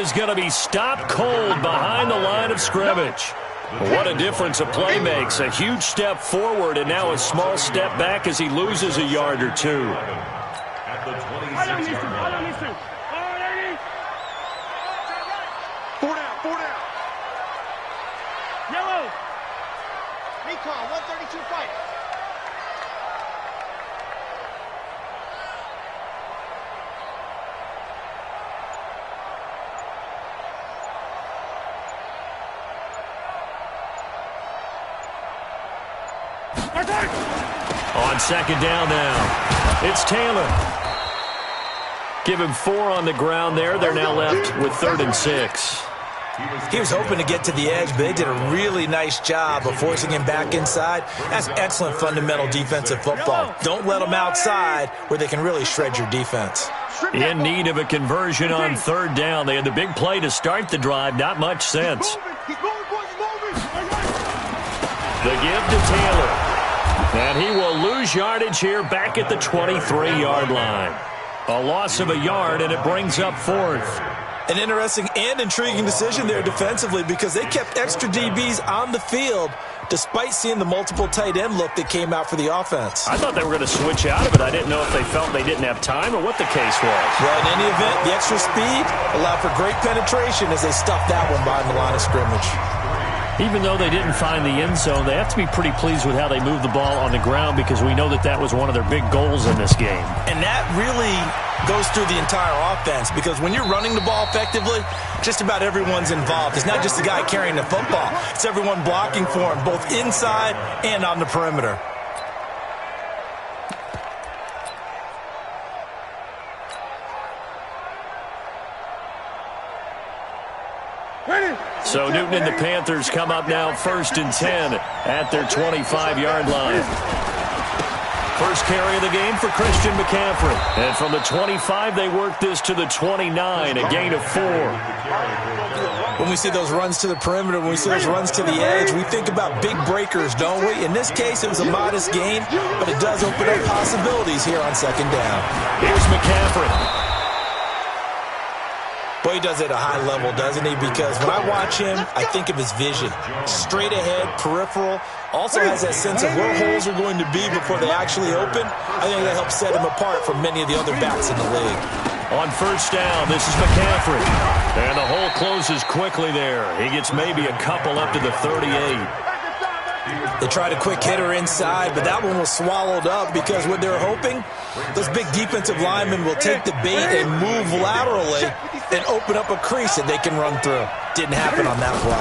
is going to be stopped cold behind the line of scrimmage. What a difference a play makes. A huge step forward and now a small step back as he loses a yard or two. At the 26-yard line. 4 down. Yellow. Recall, 132 fight. On second down now, it's Taylor. Give him 4 on the ground there. They're now left with 3rd and 6. He was hoping to get to the edge, but they did a really nice job of forcing him back inside. That's excellent fundamental defensive football. Don't let them outside where they can really shred your defense. In need of a conversion on 3rd down. They had the big play to start the drive. Not much sense. The give to Taylor. And he will lose yardage here back at the 23-yard line. A loss of a yard, and it brings up 4th. An interesting and intriguing decision there defensively because they kept extra DBs on the field despite seeing the multiple tight end look that came out for the offense. I thought they were going to switch out of it. I didn't know if they felt they didn't have time or what the case was. Well, in any event, the extra speed allowed for great penetration as they stuffed that one behind the line of scrimmage. Even though they didn't find the end zone, they have to be pretty pleased with how they moved the ball on the ground because we know that that was one of their big goals in this game. And that really goes through the entire offense because when you're running the ball effectively, just about everyone's involved. It's not just the guy carrying the football. It's everyone blocking for him, both inside and on the perimeter. So Newton and the Panthers come up now 1st and 10 at their 25-yard line. First carry of the game for Christian McCaffrey. And from the 25, they work this to the 29, a gain of 4. When we see those runs to the perimeter, when we see those runs to the edge, we think about big breakers, don't we? In this case, it was a modest gain, but it does open up possibilities here on 2nd down. Here's McCaffrey. Boy, he does it at a high level, doesn't he? Because when I watch him, I think of his vision. Straight ahead, peripheral. Also has that sense of where holes are going to be before they actually open. I think that helps set him apart from many of the other backs in the league. On 1st down, this is McCaffrey. And the hole closes quickly there. He gets maybe a couple up to the 38. They tried a quick hitter inside, but that one was swallowed up because what they're hoping, those big defensive linemen will take the bait and move laterally and open up a crease that they can run through. Didn't happen on that play.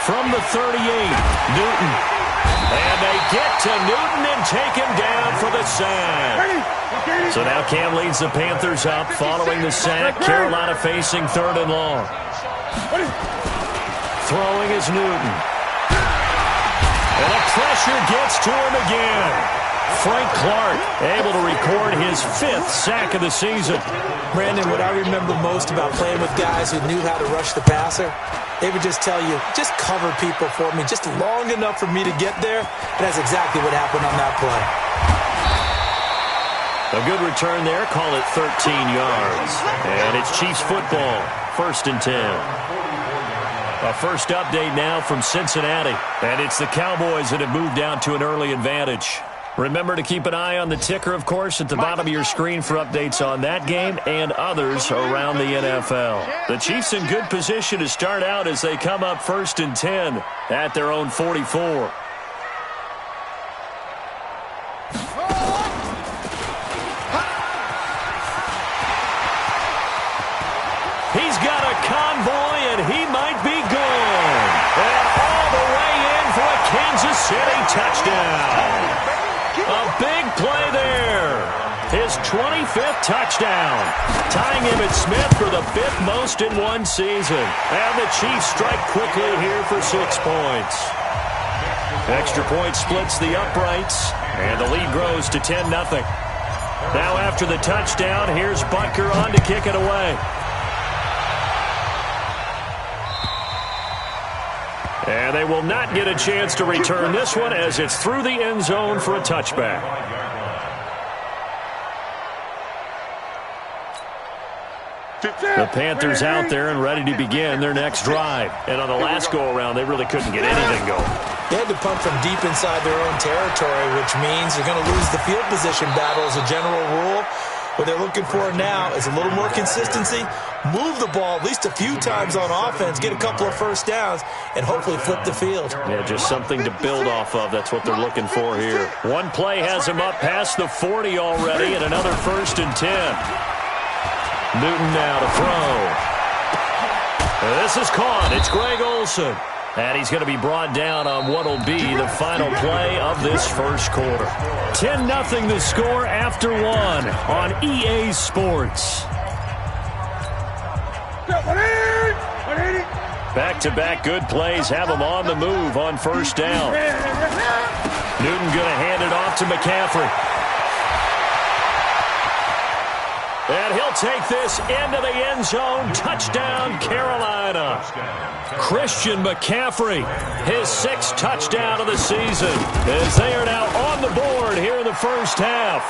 From the 38, Newton. And they get to Newton and take him down for the sack. So now Cam leads the Panthers up following the sack. Carolina facing 3rd and long. Throwing is Newton. And the pressure gets to him again. Frank Clark able to record his 5th sack of the season. Brandon, what I remember most about playing with guys who knew how to rush the passer, they would just tell you, just cover people for me, just long enough for me to get there. And that's exactly what happened on that play. A good return there. Call it 13 yards. And it's Chiefs football. 1st and 10. A first update now from Cincinnati. And it's the Cowboys that have moved down to an early advantage. Remember to keep an eye on the ticker, of course, at the bottom of your screen for updates on that game and others around the NFL. The Chiefs in good position to start out as they come up 1st and 10 at their own 44. He's got a convoy, and he might be gone. And all the way in for a Kansas City touchdown. A big play there. His 25th touchdown. Tying him at Smith for the 5th most in one season. And the Chiefs strike quickly here for 6 points. Extra point splits the uprights. And the lead grows to 10-0. Now after the touchdown, here's Butker on to kick it away. And they will not get a chance to return this one as it's through the end zone for a touchback. The Panthers out there and ready to begin their next drive. And on the last go-around, they really couldn't get anything going. They had to punt from deep inside their own territory, which means you're going to lose the field position battle as a general rule. What they're looking for now is a little more consistency, move the ball at least a few times on offense, get a couple of first downs, and hopefully flip the field. Yeah, just something to build off of. That's what they're looking for here. One play has him up past the 40 already, and another 1st and 10. Newton now to throw. This is caught. It's Greg Olsen. And he's going to be brought down on what will be the final play of this first quarter. 10-0 the score after one on EA Sports. Back-to-back good plays have him on the move on first down. Newton going to hand it off to McCaffrey. And he'll take this into the end zone. Touchdown, Carolina. Christian McCaffrey, his 6th touchdown of the season, as they are now on the board here in the first half.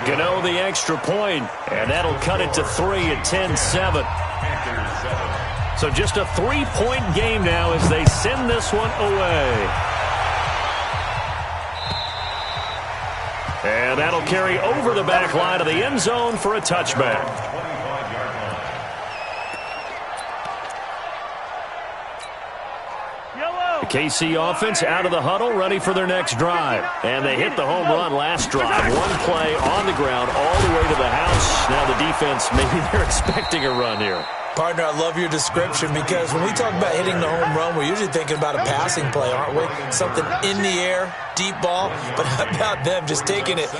Gano the extra point, and that'll cut it to 3 at 10-7. So just a 3-point game now as they send this one away. And that'll carry over the back line of the end zone for a touchback. The KC offense out of the huddle, ready for their next drive. And they hit the home run last drive. One play on the ground all the way to the house. Now the defense, maybe they're expecting a run here. Partner, I love your description because when we talk about hitting the home run, we're usually thinking about a passing play, aren't we? Something in the air, deep ball. But how about them just taking it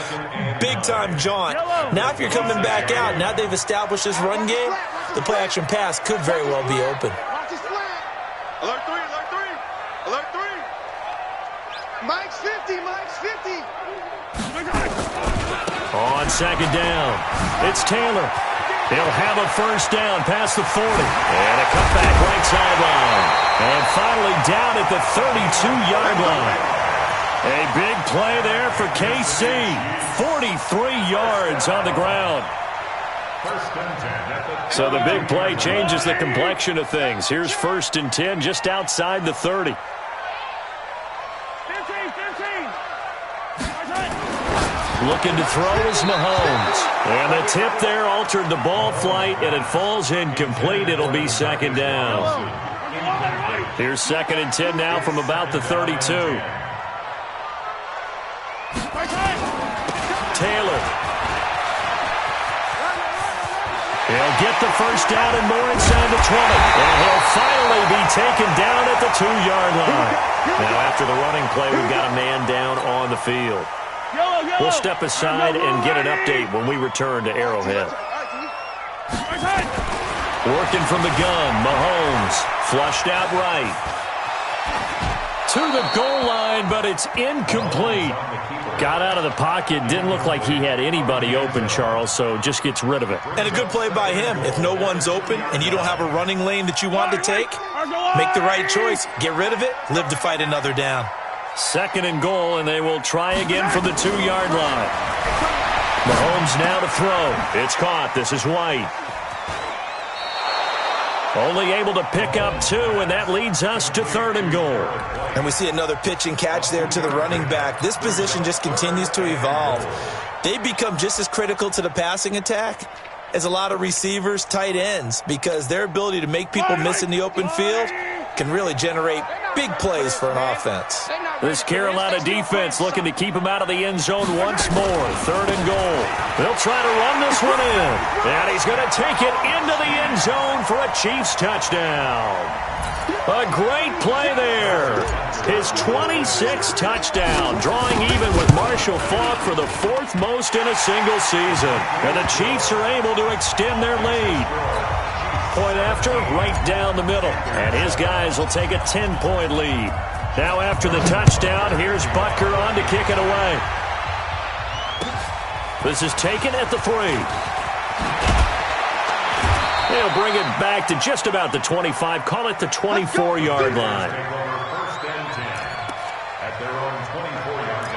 big-time jaunt? Now if you're coming back out, now they've established this run game, the play-action pass could very well be open. Alert 3, alert 3, alert 3. Mike's 50, Mike's 50. On second down, it's Taylor. He'll have a first down past the 40. And a cutback right sideline. And finally down at the 32-yard line. A big play there for KC. 43 yards on the ground. So the big play changes the complexion of things. Here's 1st and 10 just outside the 30. Looking to throw is Mahomes. And the tip there altered the ball flight, and it falls incomplete. It'll be 2nd down. Here's 2nd and 10 now from about the 32. Taylor. He'll get the first down and more inside the 20. And he'll finally be taken down at the 2-yard line. Now after the running play, we've got a man down on the field. We'll step aside and get an update when we return to Arrowhead. Working from the gun, Mahomes flushed out right. To the goal line, but it's incomplete. Got out of the pocket, didn't look like he had anybody open, Charles, so just gets rid of it. And a good play by him. If no one's open and you don't have a running lane that you want to take, make the right choice. Get rid of it, live to fight another down. 2nd and goal, and they will try again from the 2-yard line. Mahomes now to throw. It's caught. This is White. Only able to pick up 2, and that leads us to 3rd and goal. And we see another pitch and catch there to the running back. This position just continues to evolve. They become just as critical to the passing attack as a lot of receivers, tight ends, because their ability to make people miss in the open field can really generate big plays for an offense. This Carolina defense looking to keep him out of the end zone once more. 3rd and goal. They'll try to run this one in. And he's going to take it into the end zone for a Chiefs touchdown. A great play there. His 26th touchdown, drawing even with Marshall Faulk for the 4th most in a single season. And the Chiefs are able to extend their lead. Point after, right down the middle. And his guys will take a 10-point lead. Now after the touchdown, here's Butker on to kick it away. This is taken at the 3. They'll bring it back to just about the 25, call it the 24-yard line. 1st and 10 at their own 24-yard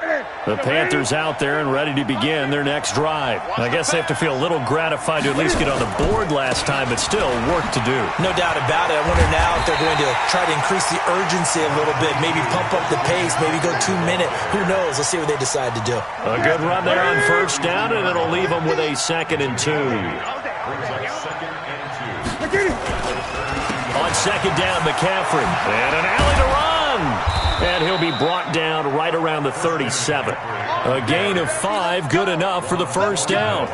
line. The Panthers out there and ready to begin their next drive. I guess they have to feel a little gratified to at least get on the board last time, but still work to do. No doubt about it. I wonder now if they're going to try to increase the urgency a little bit, maybe pump up the pace, maybe go 2 minute. Who knows? Let's see what they decide to do. A good run there on first down, and it'll leave them with a 2nd and 2. On 2nd down, McCaffrey. And an alley to run. And he'll be brought down right around the 37. A gain of 5, good enough for the first down.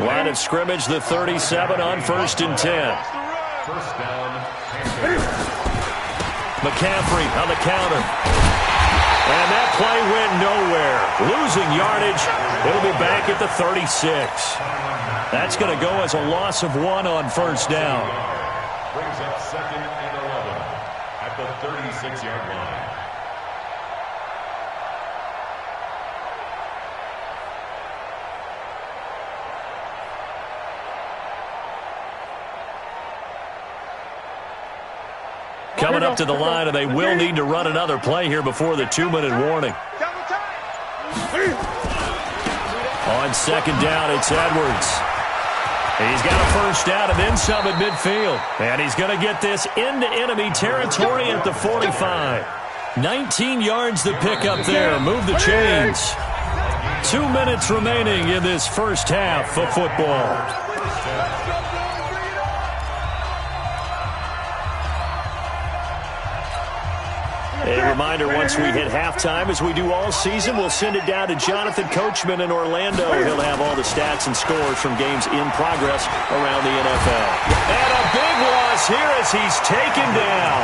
Line of scrimmage, the 37 on 1st and 10. First down. McCaffrey on the counter. And that play went nowhere. Losing yardage. It'll be back at the 36. That's going to go as a loss of 1 on first down. Brings up 2nd and 11 at the 36-yard line. Coming up to the line, and they will need to run another play here before the 2-minute warning. On 2nd down, it's Edwards. He's got a first down and then some at midfield. And he's going to get this into enemy territory at the 45. 19 yards the pickup there. Move the chains. 2 minutes remaining in this first half of football. A reminder, once we hit halftime, as we do all season, we'll send it down to Jonathan Coachman in Orlando. He'll have all the stats and scores from games in progress around the NFL. And a big loss here as he's taken down.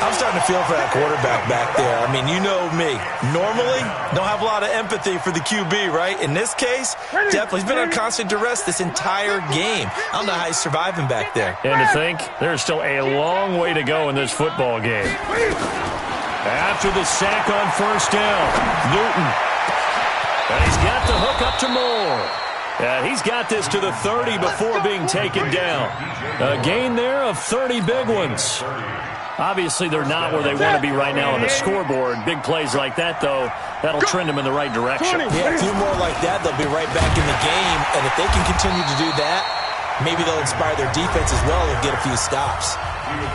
I'm starting to feel for that quarterback back there. I mean, you know me. Normally, don't have a lot of empathy for the QB, right? In this case, definitely. He's been on constant duress this entire game. I don't know how he's surviving back there. And to think, there's still a long way to go in this football game. After the sack on first down, Newton. And he's got the hook up to Moore. And he's got this to the 30 before being taken down. A gain there of 30 big ones. Obviously, they're not where they want to be right now on the scoreboard. Big plays like that, though, that'll trend them in the right direction. Yeah, a few more like that, they'll be right back in the game. And if they can continue to do that, maybe they'll inspire their defense as well and get a few stops.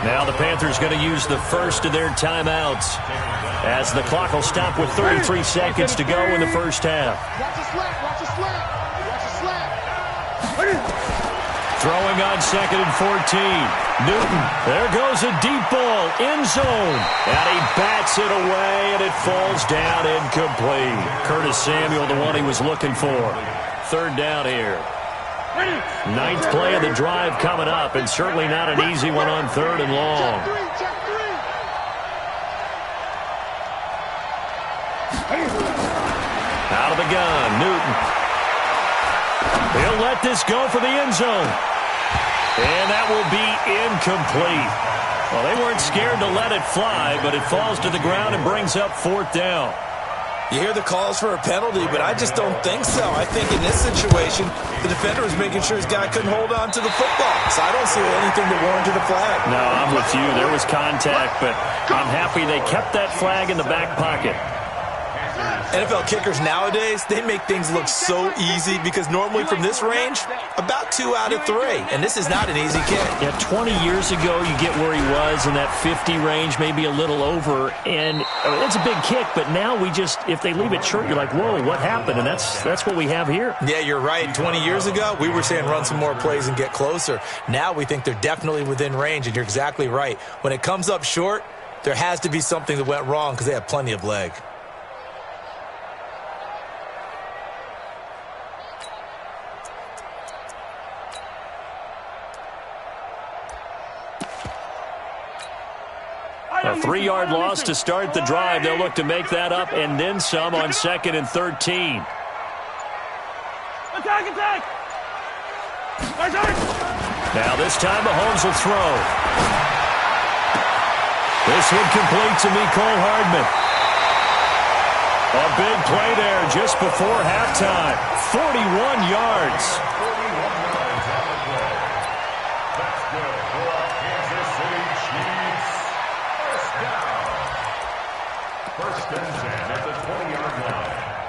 Now the Panthers going to use the first of their timeouts as the clock will stop with 33 seconds to go in the first half. Watch the slant, watch the slant, watch the slant. Throwing on 2nd and 14. Newton, there goes a deep ball, end zone. And he bats it away, and it falls down incomplete. Curtis Samuel, the one he was looking for. 3rd down here. 9th play of the drive coming up, and certainly not an easy one on 3rd and long. Out of the gun, Newton. He'll let this go for the end zone. And that will be incomplete. Well, they weren't scared to let it fly, but it falls to the ground and brings up 4th down. You hear the calls for a penalty, but I just don't think so. I think in this situation, the defender was making sure his guy couldn't hold on to the football. So I don't see anything that warranted a flag. No, I'm with you. There was contact, but I'm happy they kept that flag in the back pocket. NFL kickers nowadays, they make things look so easy because normally from this range, about 2 out of 3. And this is not an easy kick. Yeah, 20 years ago, you get where he was in that 50 range, maybe a little over. And it's a big kick, but now we just, if they leave it short, you're like, whoa, what happened? And that's what we have here. Yeah, you're right. 20 years ago, we were saying run some more plays and get closer. Now we think they're definitely within range, and you're exactly right. When it comes up short, there has to be something that went wrong because they have plenty of leg. A 3-yard loss to start the drive. They'll look to make that up and then some on 2nd and 13. Attack! Now this time Mahomes will throw. This one complete to Mecole Hardman. A big play there just before halftime. 41 yards. 41 yards on the play. That's good for our Kansas City Chiefs. First down. 1st and 10 at the 20-yard line.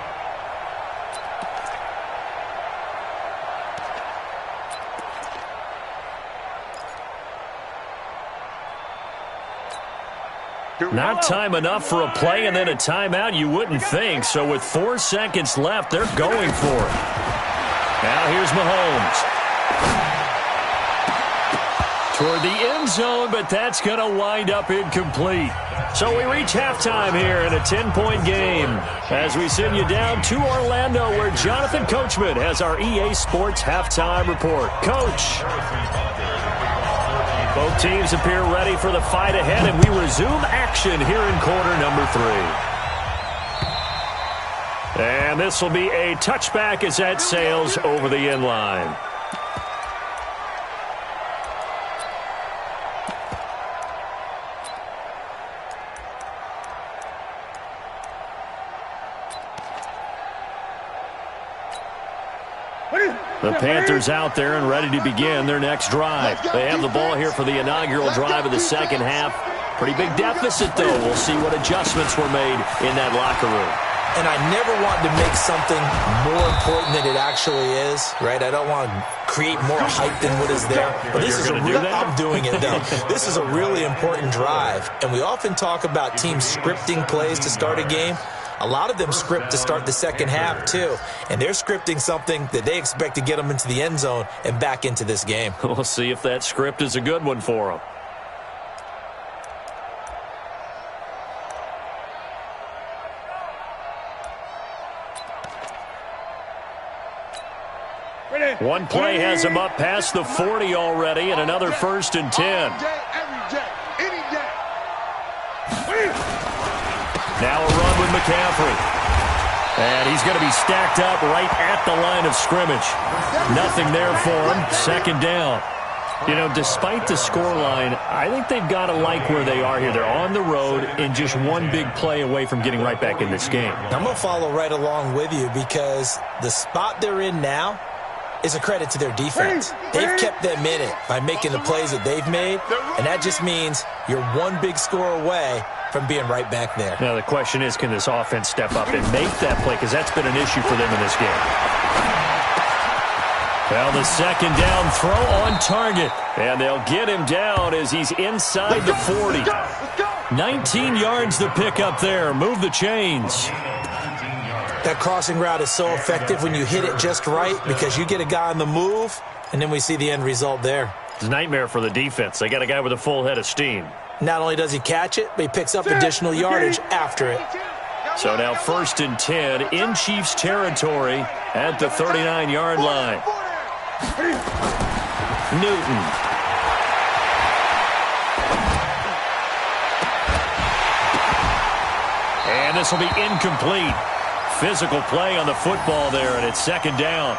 Not time enough for a play and then a timeout, you wouldn't think. So with 4 seconds left, they're going for it. Now here's Mahomes. Toward the end zone, but that's going to wind up incomplete. So we reach halftime here in a 10-point game as we send you down to Orlando where Jonathan Coachman has our EA Sports halftime report. Coach. Both teams appear ready for the fight ahead, and we resume action here in quarter number 3. And this will be a touchback as that sails over the end line. The Panthers out there and ready to begin their next drive. They have the ball here for the inaugural drive of the second half. Pretty big deficit, though. We'll see what adjustments were made in that locker room. And I never want to make something more important than it actually is, right? I don't want to create more hype than what is there. But this is a real, I'm doing it, though. This is a really important drive. And we often talk about teams scripting plays to start a game. A lot of them script to start the second half, too. And they're scripting something that they expect to get them into the end zone and back into this game. We'll see if that script is a good one for them. One play has him up past the 40 already, and another 1st and 10. Now a run with McCaffrey. And he's going to be stacked up right at the line of scrimmage. Nothing there for him. Second down. You know, despite the scoreline, I think they've got to like where they are here. They're on the road and just one big play away from getting right back in this game. I'm going to follow right along with you because the spot they're in now is a credit to their defense. They've kept them in it by making the plays that they've made, and that just means you're one big score away from being right back there. Now the question is, can this offense step up and make that play? Because that's been an issue for them in this game. Well, the second down throw on target. And they'll get him down as he's inside the 40. 19 yards the pick up there. Move the chains. That crossing route is so effective when you hit it just right because you get a guy on the move, and then we see the end result there. It's a nightmare for the defense. They got a guy with a full head of steam. Not only does he catch it, but he picks up additional yardage after it. So now 1st and 10 in Chiefs territory at the 39-yard line. Newton. And this will be incomplete. Physical play on the football there, and it's second down.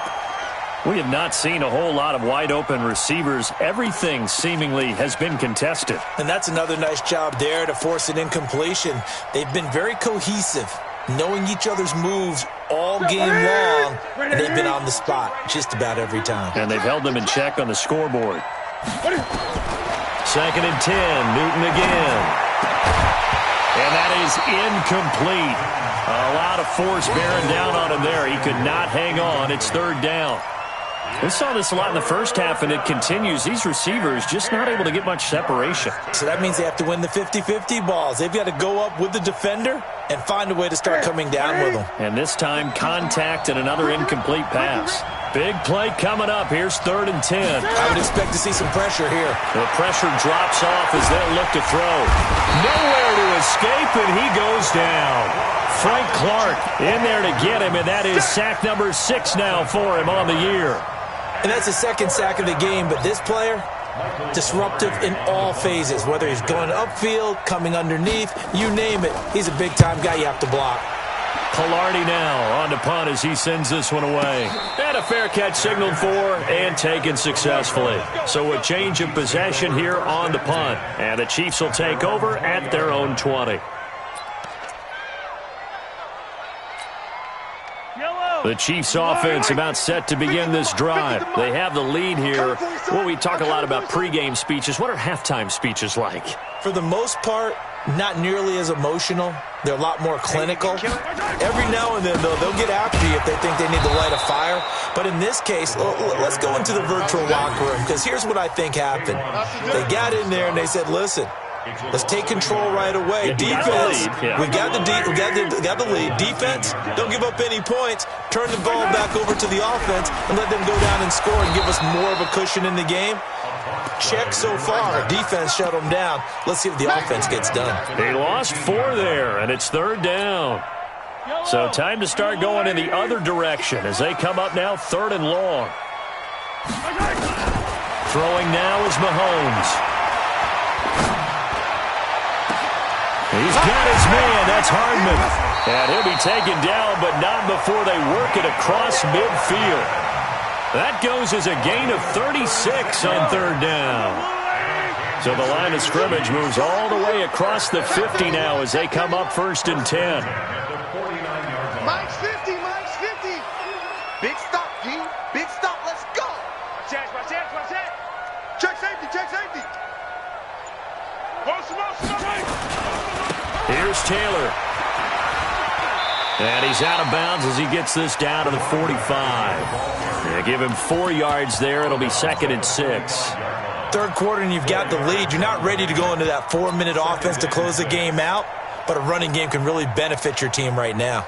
We have not seen a whole lot of wide-open receivers. Everything seemingly has been contested. And that's another nice job there to force an incompletion. They've been very cohesive, knowing each other's moves all game long, and they've been on the spot just about every time. And they've held them in check on the scoreboard. 2nd and 10, Newton again. And that is incomplete. A lot of force bearing down on him there. He could not hang on. It's 3rd down. We saw this a lot in the first half, and it continues. These receivers just not able to get much separation. So that means they have to win the 50-50 balls. They've got to go up with the defender and find a way to start coming down with them. And this time, contact and another incomplete pass. Big play coming up. Here's 3rd and 10. I would expect to see some pressure here. The pressure drops off as they'll look to throw. Nowhere to escape, and he goes down. Frank Clark in there to get him, and that is sack number 6 now for him on the year. And that's the 2nd sack of the game, but this player, disruptive in all phases, whether he's going upfield, coming underneath, you name it. He's a big-time guy you have to block. Palardy now on to punt as he sends this one away. And a fair catch signaled for and taken successfully. So a change of possession here on the punt. And the Chiefs will take over at their own 20. The Chiefs offense about set to begin this drive. They have the lead here. Well, we talk a lot about pregame speeches. What are halftime speeches like? For the most part, not nearly as emotional. They're a lot more clinical. Every now and then, though, they'll get after you if they think they need to light a fire. But in this case, let's go into the virtual locker room, because here's what I think happened. They got in there and they said, listen, Let's take control right away. Defense, we got the lead. Defense, don't give up any points. Turn the ball back over to the offense and let them go down and score and give us more of a cushion in the game. Check so far. Defense shut them down. Let's see what the offense gets done. They lost 4 there, and it's 3rd down. So time to start going in the other direction as they come up now 3rd and long. Throwing now is Mahomes. He's got his man. That's Hardman. And he'll be taken down, but not before they work it across midfield. That goes as a gain of 36 on 3rd down. So the line of scrimmage moves all the way across the 50 now as they come up 1st and 10. Mike's 50, Mike's 50. Big stop, G. Big stop. Let's go. Watch that. Check safety. Here's Taylor. And he's out of bounds as he gets this down to the 45. They give him 4 yards there. It'll be 2nd and 6. 3rd quarter and you've got the lead. You're not ready to go into that 4-minute offense to close the game out, but a running game can really benefit your team right now.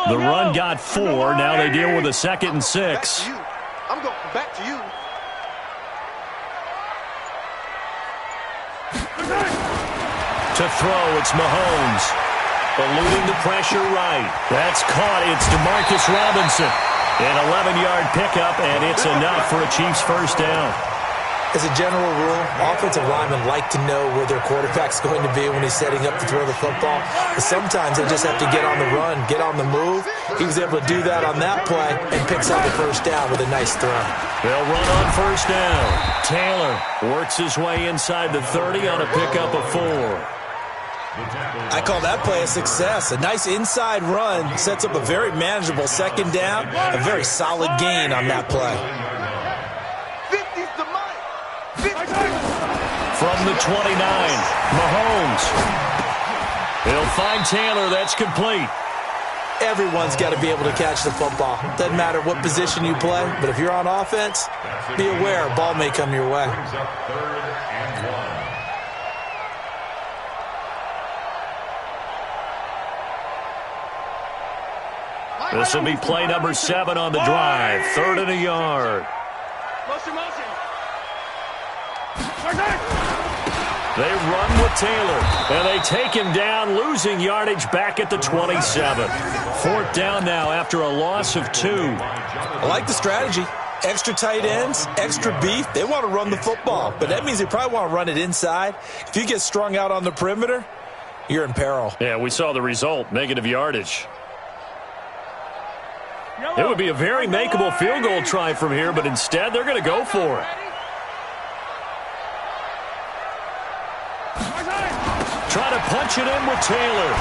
The run got 4. Now they deal with a 2nd and 6. I'm going back to you. To throw, it's Mahomes. Eluding the pressure right. That's caught. It's DeMarcus Robinson. An 11-yard pickup, and it's enough for a Chiefs 1st down. As a general rule, offensive linemen like to know where their quarterback's going to be when he's setting up to throw the football. But sometimes they just have to get on the run, get on the move. He was able to do that on that play and picks up the 1st down with a nice throw. They'll run on 1st down. Taylor works his way inside the 30 on a pickup of 4. I call that play a success. A nice inside run sets up a very manageable 2nd down, a very solid gain on that play. 50's the mic. 50. From the 29, Mahomes. He'll find Taylor. That's complete. Everyone's got to be able to catch the football. Doesn't matter what position you play, but if you're on offense, be aware a ball may come your way. This will be play number 7 on the drive. 3rd and a yard. Motion. They run with Taylor, and they take him down, losing yardage back at the 27. 4th down now after a loss of 2. I like the strategy. Extra tight ends, extra beef. They want to run the football, but that means they probably want to run it inside. If you get strung out on the perimeter, you're in peril. Yeah, we saw the result, negative yardage. It would be a very makeable field goal try from here, but instead they're going to go for it. Try to punch it in with Taylor.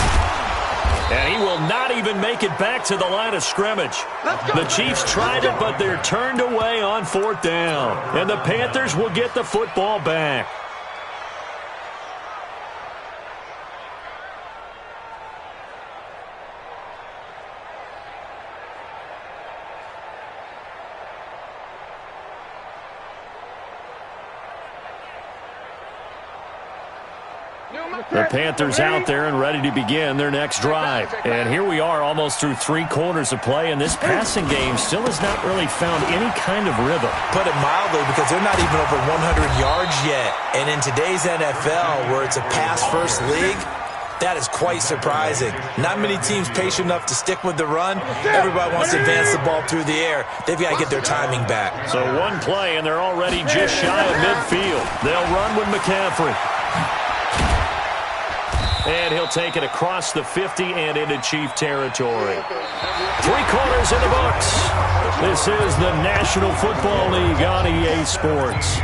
And he will not even make it back to the line of scrimmage. The Chiefs tried it, but they're turned away on 4th down. And the Panthers will get the football back. The Panthers out there and ready to begin their next drive. And here we are almost through 3 quarters of play, and this passing game still has not really found any kind of rhythm. Put it mildly, because they're not even over 100 yards yet. And in today's NFL, where it's a pass-first league, that is quite surprising. Not many teams patient enough to stick with the run. Everybody wants to advance the ball through the air. They've got to get their timing back. So 1 play, and they're already just shy of midfield. They'll run with McCaffrey. And he'll take it across the 50 and into Chief territory. 3 quarters in the books. This is the National Football League on EA Sports.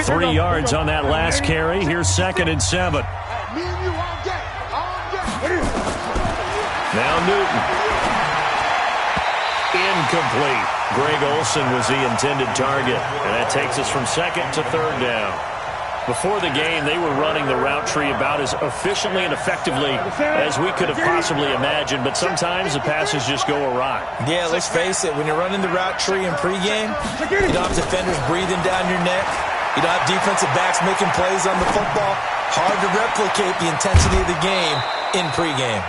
Three yards on that last carry. Here's 2nd and 7. Now Newton. incomplete. Greg Olsen was the intended target, and that takes us from second to third down. Before the game, they were running the route tree about as efficiently and effectively as we could have possibly imagined, but sometimes the passes just go awry. Yeah, let's face it, when you're running the route tree in pregame, you don't have defenders breathing down your neck. You don't have defensive backs making plays on the football. Hard to replicate the intensity of the game in pregame.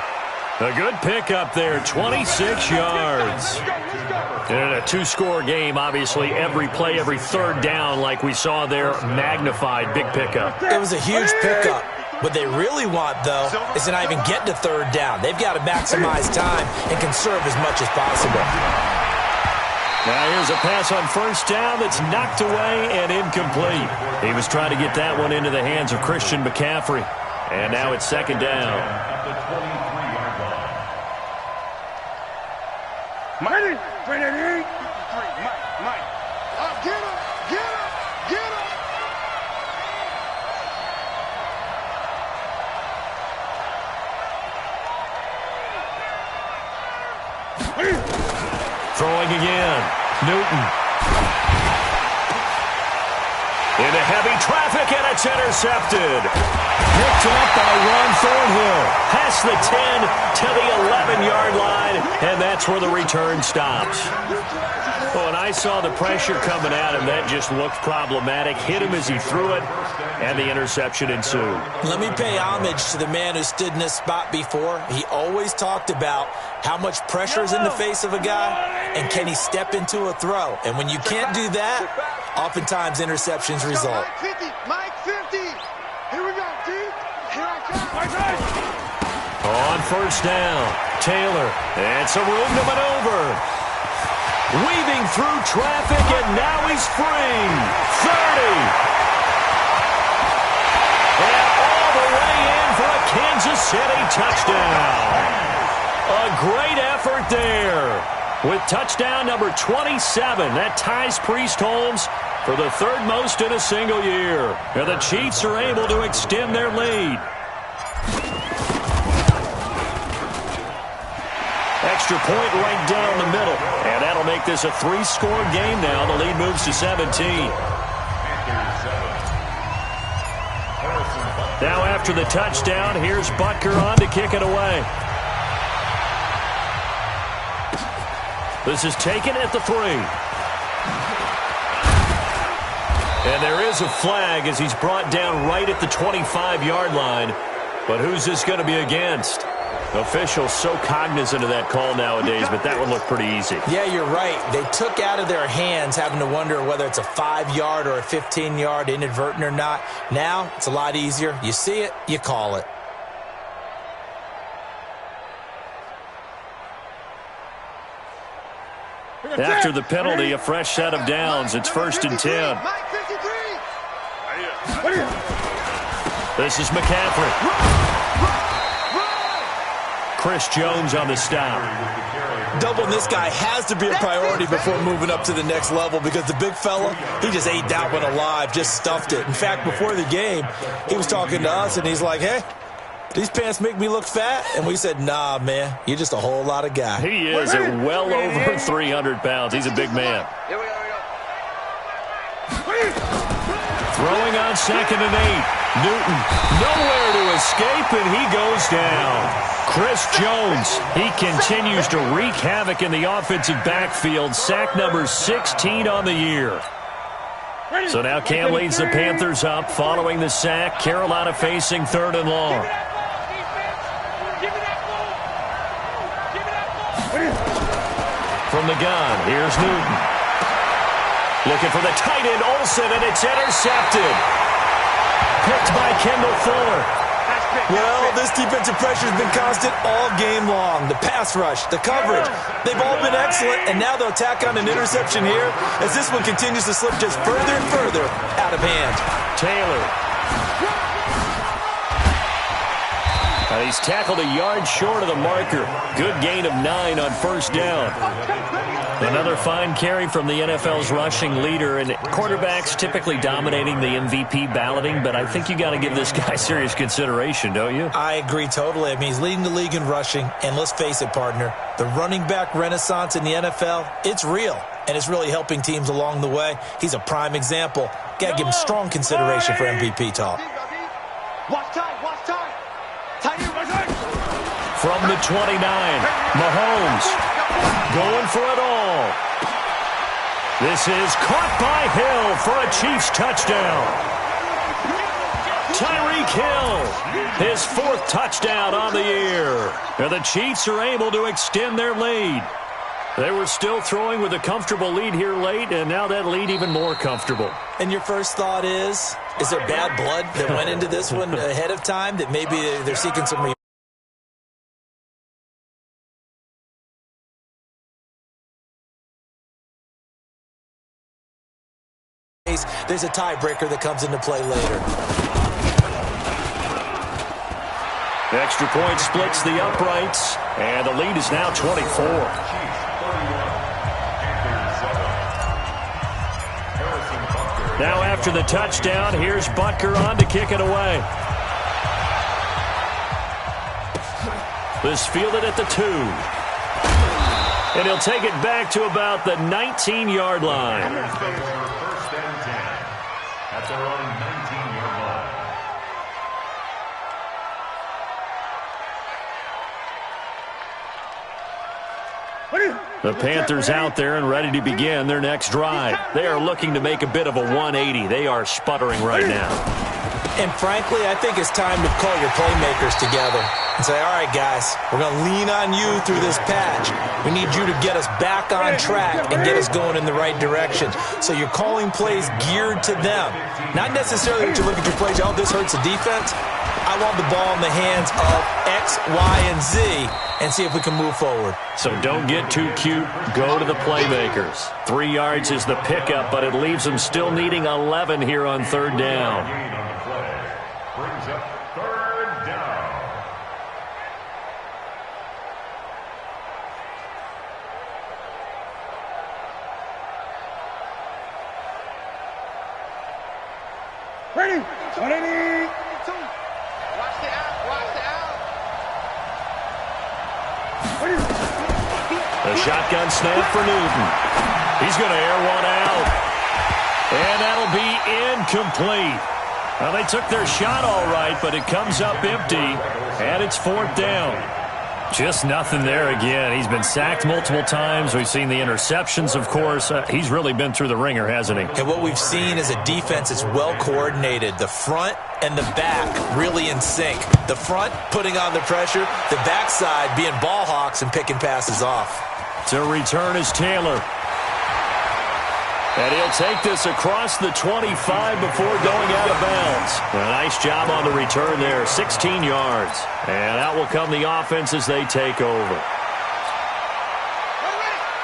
A good pickup there, 26 yards. In a two-score game, obviously, every play, every third down, like we saw there, magnified. Big pickup. It was a huge pickup. What they really want, though, is to not even get to third down. They've got to maximize time and conserve as much as possible. Now here's a pass on first down that's knocked away and incomplete. He was trying to get that one into the hands of Christian McCaffrey. And now it's second down. Mighty, 23. Mike. Get him, get him, get him. Throwing again. Newton. Into heavy traffic, and it's intercepted. Picked up by Ron Thornhill. Past the 10 to the 11-yard line, and that's where the return stops. Oh, and I saw the pressure coming at him. That just looked problematic. Hit him as he threw it, and the interception ensued. Let me pay homage to the man who stood in this spot before. He always talked about how much pressure is in the face of a guy, and can he step into a throw. And when you can't do that, oftentimes interceptions result. Mike 50. Here we go, D. Here I come. On first down, Taylor. And some room to maneuver. Weaving through traffic, and now he's free. 30. And all the way in for a Kansas City touchdown. A great effort there. With touchdown number 27, that ties Priest Holmes for the third most in a single year. And the Chiefs are able to extend their lead. Extra point right down the middle. And that'll make this a three-score game now. The lead moves to 17. Now after the touchdown, here's Butker on to kick it away. This is taken at the 3. And there is a flag as he's brought down right at the 25-yard line. But who's this going to be against? Officials so cognizant of that call nowadays, but that would look pretty easy. Yeah, you're right. They took out of their hands having to wonder whether it's a 5-yard or a 15-yard inadvertent or not. Now, it's a lot easier. You see it, you call it. After the penalty, a fresh set of downs. It's first and 10. This is McCaffrey. Chris Jones on the stop. Doubling this guy has to be a priority before moving up to the next level because the big fella, he just ate that one alive, just stuffed it. In fact, before the game, he was talking to us, and he's like, hey, these pants make me look fat? And we said, nah, man, you're just a whole lot of guy. He is at well over 300 pounds. He's a big man. Throwing on second and 8. Newton nowhere to escape, and he goes down. Chris Jones, he continues to wreak havoc in the offensive backfield. Sack number 16 on the year. So now Cam leads the Panthers up following the sack. Carolina facing third and long. From the gun, here's Newton. Looking for the tight end, Olsen, and it's intercepted. Picked by Kendall Fuller. Well, this defensive pressure has been constant all game long. The pass rush, the coverage, they've all been excellent, and now they'll tack on an interception here as this one continues to slip just further and further out of hand. Taylor. He's tackled a yard short of the marker. Good gain of 9 on first down. Another fine carry from the NFL's rushing leader, and quarterbacks typically dominating the MVP balloting, but I think you got to give this guy serious consideration, don't you? I agree totally. I mean, he's leading the league in rushing, and let's face it, partner, the running back renaissance in the NFL, it's real, and it's really helping teams along the way. He's a prime example. Got to give him strong consideration for MVP talk. Watch time, watch time. From the 29, Mahomes going for it all. This is caught by Hill for a Chiefs touchdown. Tyreek Hill, his 4th touchdown on the year. And the Chiefs are able to extend their lead. They were still throwing with a comfortable lead here late, and now that lead even more comfortable. And your first thought is there bad blood that went into this one ahead of time, that maybe they're seeking some there's a tiebreaker that comes into play later. The extra point splits the uprights, and the lead is now 24. Now after the touchdown, here's Butker on to kick it away. This fielded at the 2. And he'll take it back to about the 19-yard line. First and 10 at their own 19-yard line. The Panthers out there and ready to begin their next drive. They are looking to make a bit of a 180. They are sputtering right now. And frankly, I think it's time to call your playmakers together and say, all right, guys, we're going to lean on you through this patch. We need you to get us back on track and get us going in the right direction. So you're calling plays geared to them. Not necessarily that you look at your plays, oh, this hurts the defense. I want the ball in the hands of X, Y, and Z and see if we can move forward. So don't get too cute. Go to the playmakers. 3 yards is the pickup, but it leaves them still needing 11 here on 3rd down. Brings up 3rd down. Ready? 20. Watch the out, watch the out. The shotgun snap for Newton. He's going to air one out. And that'll be incomplete. Well, they took their shot all right, but it comes up empty, and it's 4th down. Just nothing there again. He's been sacked multiple times. We've seen the interceptions, of course. He's really been through the ringer, hasn't he? And what we've seen is a defense that's well coordinated. The front and the back really in sync. The front putting on the pressure, the backside being ball hawks and picking passes off. To return is Taylor. And he'll take this across the 25 before going out of bounds. A nice job on the return there, 16 yards. And out will come the offense as they take over.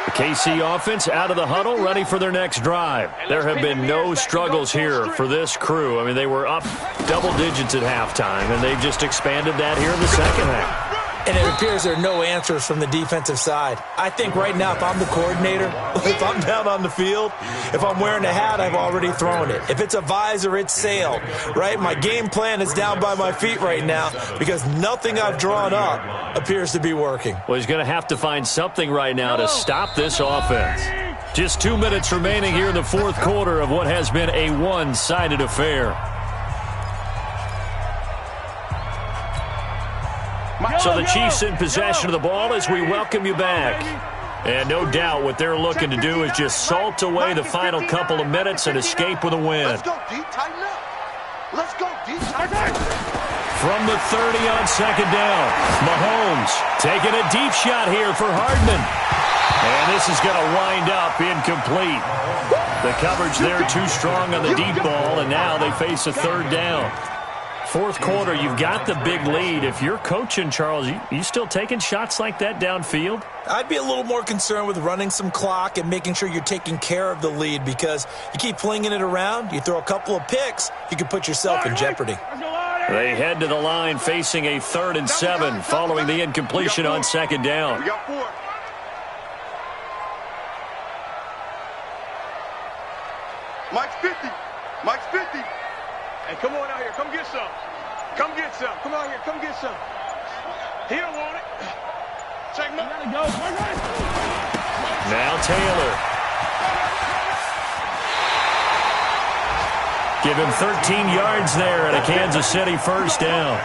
The KC offense out of the huddle, ready for their next drive. There have been no struggles here for this crew. I mean, they were up double digits at halftime, and they've just expanded that here in the second half. And it appears there are no answers from the defensive side. I think right now, if I'm the coordinator, if I'm down on the field, if I'm wearing a hat, I've already thrown it. If it's a visor, it's sailed, right? My game plan is down by my feet right now because nothing I've drawn up appears to be working. Well, he's going to have to find something right now to stop this offense. Just 2 minutes remaining here in the 4th quarter of what has been a one-sided affair. So the Chiefs in possession of the ball as we welcome you back. And no doubt what they're looking to do is just salt away the final couple of minutes and escape with a win. Let's go, D. Tighten up. Let's go, D. Tighten up. From the 30 on 2nd down, Mahomes taking a deep shot here for Hardman. And this is going to wind up incomplete. The coverage there too strong on the deep ball, and now they face a 3rd down. 4th quarter, you've got the big lead. If you're coaching, Charles, you still taking shots like that downfield? I'd be a little more concerned with running some clock and making sure you're taking care of the lead because you keep flinging it around, you throw a couple of picks, you can put yourself in jeopardy. They head to the line facing a 3rd and 7 following the incompletion on 2nd down. We got 4. him. He don't want it. Check him out. Go. Now Taylor. Give him 13 yards there and a Kansas City first down.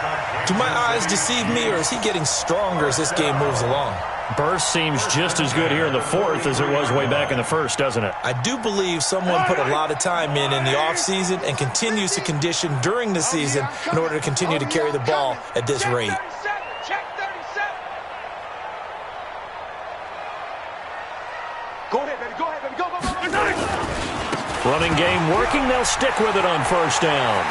Do my eyes deceive me, or is he getting stronger as this game moves along? Burst seems just as good here in the fourth as it was way back in the first, doesn't it? I do believe someone put a lot of time in the offseason and continues to condition during the season in order to continue to carry the ball at this rate. Check 37. Go ahead, baby. Go ahead, baby. Go. Running game working. They'll stick with it on first down.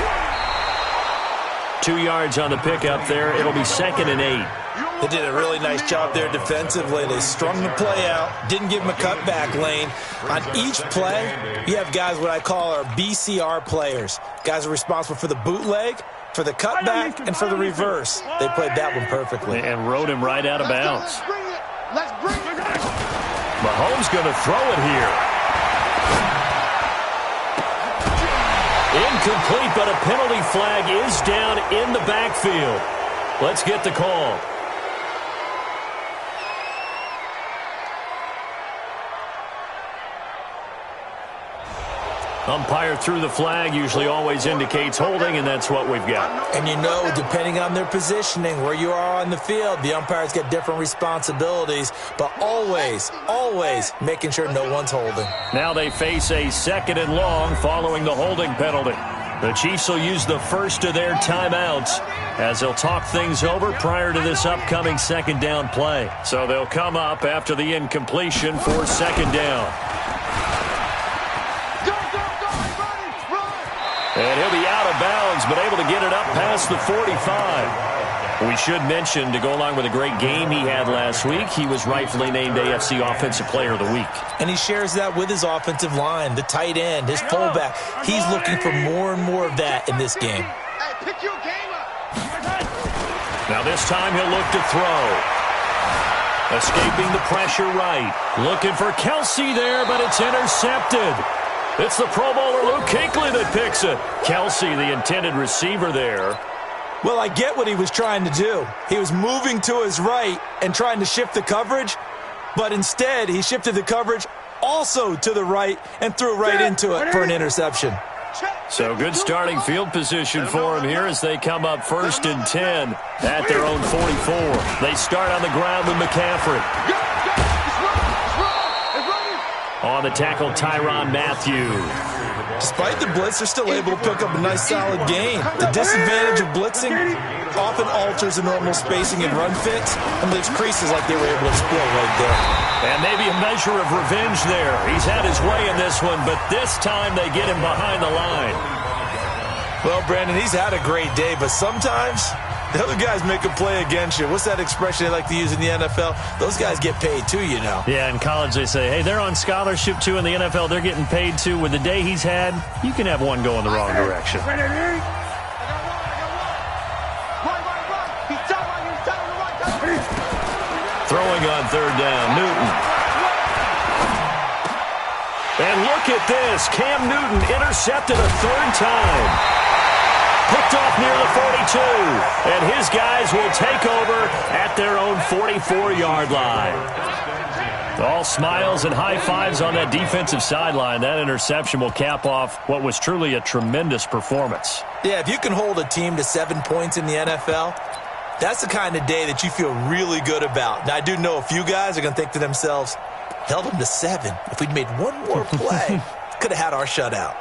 2 yards on the pickup there. It'll be 2nd and 8. They did a really nice job there defensively. They strung the play out, didn't give him a cutback lane. On each play, you have guys what I call our BCR players. Guys are responsible for the bootleg, for the cutback, and for the reverse. They played that one perfectly. And rode him right out of bounds. Let's bring it. Mahomes going to throw it here. Incomplete, but a penalty flag is down in the backfield. Let's get the call. Umpire threw the flag, usually always indicates holding, and that's what we've got. And you know, depending on their positioning, where you are on the field, the umpires get different responsibilities, but always, always making sure no one's holding. Now they face a 2nd and long following the holding penalty. The Chiefs will use the first of their timeouts as they'll talk things over prior to this upcoming 2nd down play. So they'll come up after the incompletion for 2nd down. And he'll be out of bounds, but able to get it up past the 45. We should mention, to go along with a great game he had last week, he was rightfully named AFC Offensive Player of the Week. And he shares that with his offensive line, the tight end, his fullback. He's looking for more and more of that in this game. Hey, pick your game up. Now this time he'll look to throw. Escaping the pressure right. Looking for Kelsey there, but it's intercepted. It's the Pro Bowler Luke Kuechly that picks it. Kelsey, the intended receiver there. Well, I get what he was trying to do. He was moving to his right and trying to shift the coverage, but instead he shifted the coverage also to the right and threw right into it for an interception. So good starting field position for him here as they come up 1st and 10 at their own 44. They start on the ground with McCaffrey. On the tackle, Tyrann Mathieu. Despite the blitz, they're still able to pick up a nice, solid gain. The disadvantage of blitzing often alters the normal spacing and run fits and leaves creases like they were able to exploit right there. And maybe a measure of revenge there. He's had his way in this one, but this time they get him behind the line. Well, Brandon, he's had a great day, but sometimes the other guys make a play against you. What's that expression they like to use in the NFL? Those guys get paid too, you know. Yeah, in college they say, hey, they're on scholarship too. In the NFL, they're getting paid too. With the day he's had, you can have one go in the wrong direction. Throwing on 3rd down, Newton. And look at this. Cam Newton intercepted a 3rd time. Picked off near the 42, and his guys will take over at their own 44-yard line. All smiles and high fives on that defensive sideline. That interception will cap off what was truly a tremendous performance. Yeah, if you can hold a team to 7 points in the NFL, that's the kind of day that you feel really good about. Now, I do know a few guys are going to think to themselves, held them to 7. If we'd made one more play, could have had our shutout.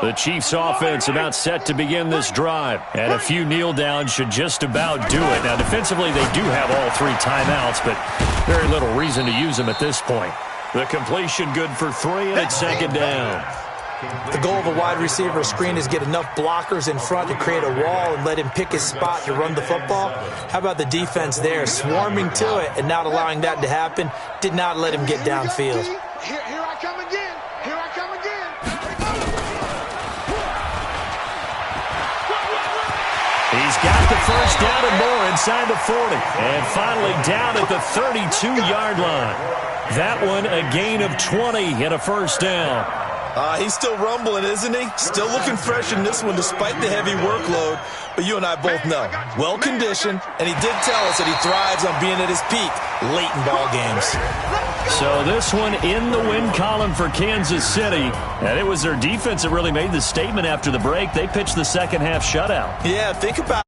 The Chiefs offense about set to begin this drive. And a few kneel downs should just about do it. Now, defensively, they do have all 3 timeouts, but very little reason to use them at this point. The completion good for 3, and it's 2nd down. The goal of a wide receiver screen is get enough blockers in front to create a wall and let him pick his spot to run the football. How about the defense there, swarming to it and not allowing that to happen? Did not let him get downfield. Here I come again. Here I come again. He's got the First down and more inside the 40. And finally down at the 32-yard line. That one a gain of 20 and a first down. He's still rumbling, isn't he? Still looking fresh in this one despite the heavy workload. But you and I both know, well-conditioned, and he did tell us that he thrives on being at his peak late in ball games. So this one in the win column for Kansas City. And it was their defense that really made the statement after the break. They pitched the second half shutout. Yeah, think about